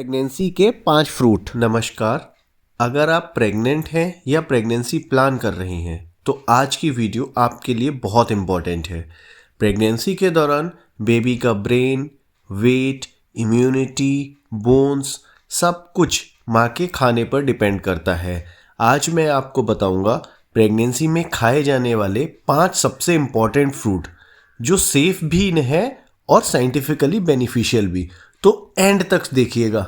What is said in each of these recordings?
Pregnancy के 5 fruit. नमस्कार। अगर आप प्रेग्नेंट हैं या प्रेगनेंसी प्लान कर रही हैं तो आज की वीडियो आपके लिए बहुत इम्पॉर्टेंट है। प्रेगनेंसी के दौरान बेबी का ब्रेन, वेट, इम्यूनिटी, बोन्स सब कुछ माँ के खाने पर डिपेंड करता है। आज मैं आपको बताऊंगा प्रेगनेंसी में खाए जाने वाले 5 सबसे इम्पॉर्टेंट फ्रूट जो सेफ भी है और साइंटिफिकली बेनिफिशियल भी। तो एंड तक देखिएगा।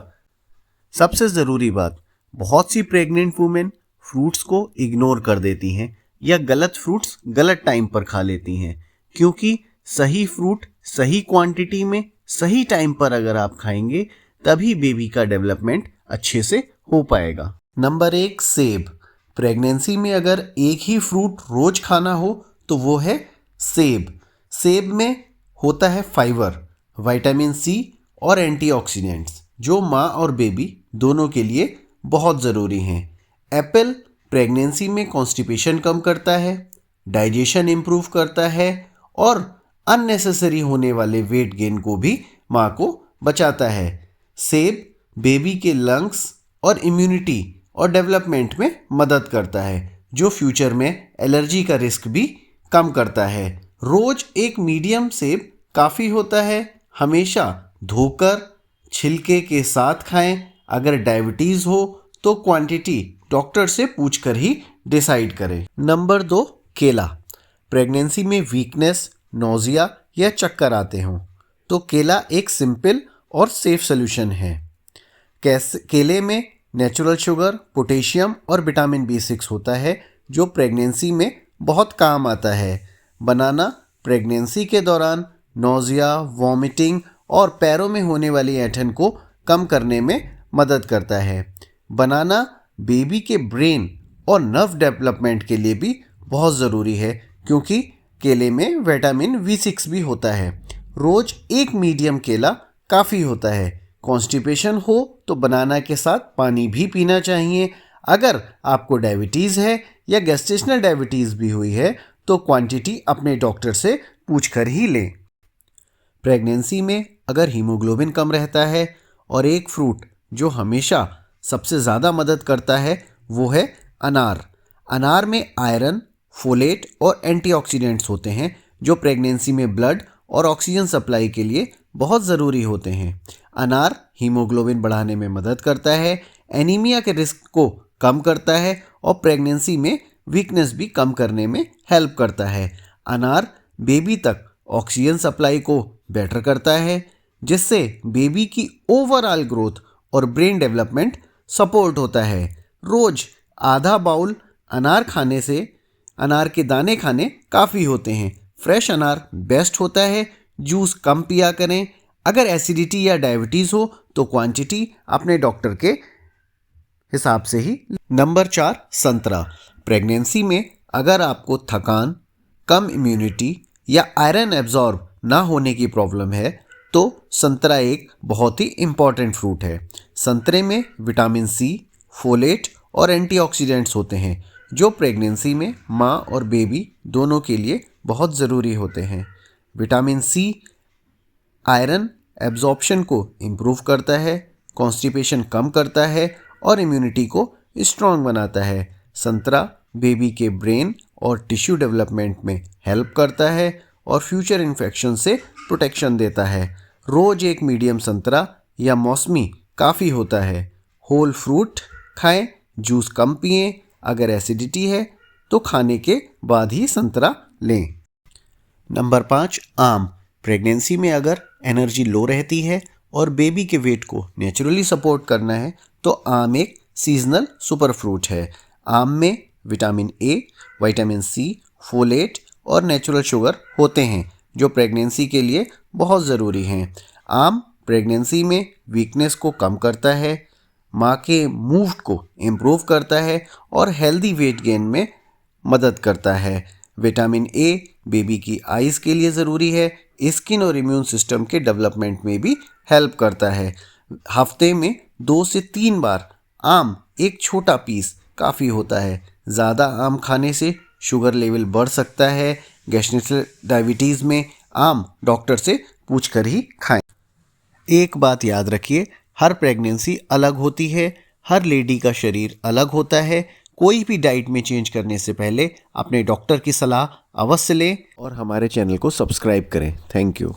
सबसे ज़रूरी बात, बहुत सी प्रेग्नेंट वुमेन फ्रूट्स को इग्नोर कर देती हैं या गलत फ्रूट्स गलत टाइम पर खा लेती हैं, क्योंकि सही फ्रूट सही क्वांटिटी में सही टाइम पर अगर आप खाएंगे तभी बेबी का डेवलपमेंट अच्छे से हो पाएगा। नंबर 1, सेब। प्रेगनेंसी में अगर एक ही फ्रूट रोज खाना हो तो वो है सेब। सेब में होता है फाइबर, विटामिन सी और एंटीऑक्सीडेंट्स जो माँ और बेबी दोनों के लिए बहुत ज़रूरी हैं। एप्पल प्रेगनेंसी में कॉन्स्टिपेशन कम करता है, डाइजेशन इम्प्रूव करता है और अननेसेसरी होने वाले वेट गेन को भी माँ को बचाता है। सेब बेबी के लंग्स और इम्यूनिटी और डेवलपमेंट में मदद करता है, जो फ्यूचर में एलर्जी का रिस्क भी कम करता है। रोज एक मीडियम सेब काफ़ी होता है। हमेशा धोकर छिलके के साथ खाएं। अगर डायबिटीज़ हो तो क्वांटिटी डॉक्टर से पूछकर ही डिसाइड करें। नंबर 2, केला। प्रेगनेंसी में वीकनेस, नोजिया या चक्कर आते हों तो केला एक सिंपल और सेफ सोल्यूशन है। केले में नेचुरल शुगर, पोटेशियम और विटामिन B6 होता है जो प्रेगनेंसी में बहुत काम आता है। बनाना प्रेगनेंसी के दौरान नोजिया, वॉमिटिंग और पैरों में होने वाली ऐंठन को कम करने में मदद करता है। बनाना बेबी के ब्रेन और नर्व डेवलपमेंट के लिए भी बहुत ज़रूरी है, क्योंकि केले में विटामिन B6 भी होता है। रोज एक मीडियम केला काफ़ी होता है। कॉन्स्टिपेशन हो तो बनाना के साथ पानी भी पीना चाहिए। अगर आपको डायबिटीज़ है या गेस्टेशनल डायबिटीज़ भी हुई है तो क्वांटिटी अपने डॉक्टर से पूछकर ही लें। प्रेगनेंसी में अगर हीमोग्लोबिन कम रहता है और एक फ्रूट जो हमेशा सबसे ज़्यादा मदद करता है वो है अनार। अनार में आयरन, फोलेट और एंटीऑक्सीडेंट्स होते हैं जो प्रेगनेंसी में ब्लड और ऑक्सीजन सप्लाई के लिए बहुत ज़रूरी होते हैं। अनार हीमोग्लोबिन बढ़ाने में मदद करता है, एनीमिया के रिस्क को कम करता है और प्रेगनेंसी में वीकनेस भी कम करने में हेल्प करता है। अनार बेबी तक ऑक्सीजन सप्लाई को बेटर करता है, जिससे बेबी की ओवरऑल ग्रोथ और ब्रेन डेवलपमेंट सपोर्ट होता है। रोज आधा बाउल अनार खाने से अनार के दाने खाने काफ़ी होते हैं। फ्रेश अनार बेस्ट होता है। जूस कम पिया करें। अगर एसिडिटी या डायबिटीज़ हो तो क्वांटिटी अपने डॉक्टर के हिसाब से ही। नंबर 4, संतरा। प्रेगनेंसी में अगर आपको थकान, कम इम्यूनिटी या आयरन एब्जॉर्ब ना होने की प्रॉब्लम है तो संतरा एक बहुत ही इम्पॉर्टेंट फ्रूट है। संतरे में विटामिन सी, फोलेट और एंटीऑक्सीडेंट्स होते हैं जो प्रेगनेंसी में माँ और बेबी दोनों के लिए बहुत ज़रूरी होते हैं। विटामिन सी आयरन एब्जॉर्प्शन को इम्प्रूव करता है, कॉन्स्टिपेशन कम करता है और इम्यूनिटी को स्ट्रॉन्ग बनाता है। संतरा बेबी के ब्रेन और टिश्यू डेवलपमेंट में हेल्प करता है और फ्यूचर इन्फेक्शन से प्रोटेक्शन देता है। रोज एक मीडियम संतरा या मौसमी काफ़ी होता है। होल फ्रूट खाएं, जूस कम पिएं। अगर एसिडिटी है तो खाने के बाद ही संतरा लें। नंबर 5, आम। प्रेगनेंसी में अगर एनर्जी लो रहती है और बेबी के वेट को नेचुरली सपोर्ट करना है तो आम एक सीजनल सुपर फ्रूट है। आम में vitamin A, vitamin C, folate और नेचुरल शुगर होते हैं जो प्रेगनेंसी के लिए बहुत ज़रूरी हैं। आम प्रेगनेंसी में वीकनेस को कम करता है, माँ के मूव को इम्प्रूव करता है और हेल्दी वेट गेन में मदद करता है। विटामिन ए बेबी की आइज़ के लिए ज़रूरी है, स्किन और इम्यून सिस्टम के डेवलपमेंट में भी हेल्प करता है। हफ्ते में 2 से 3 बार आम एक छोटा पीस काफ़ी होता है। ज़्यादा आम खाने से शुगर लेवल बढ़ सकता है। गेस्टेशनल डायबिटीज़ में आम डॉक्टर से पूछकर ही खाएं। एक बात याद रखिए हर प्रेगनेंसी अलग होती है, हर लेडी का शरीर अलग होता है। कोई भी डाइट में चेंज करने से पहले अपने डॉक्टर की सलाह अवश्य लें और हमारे चैनल को सब्सक्राइब करें। Thank you.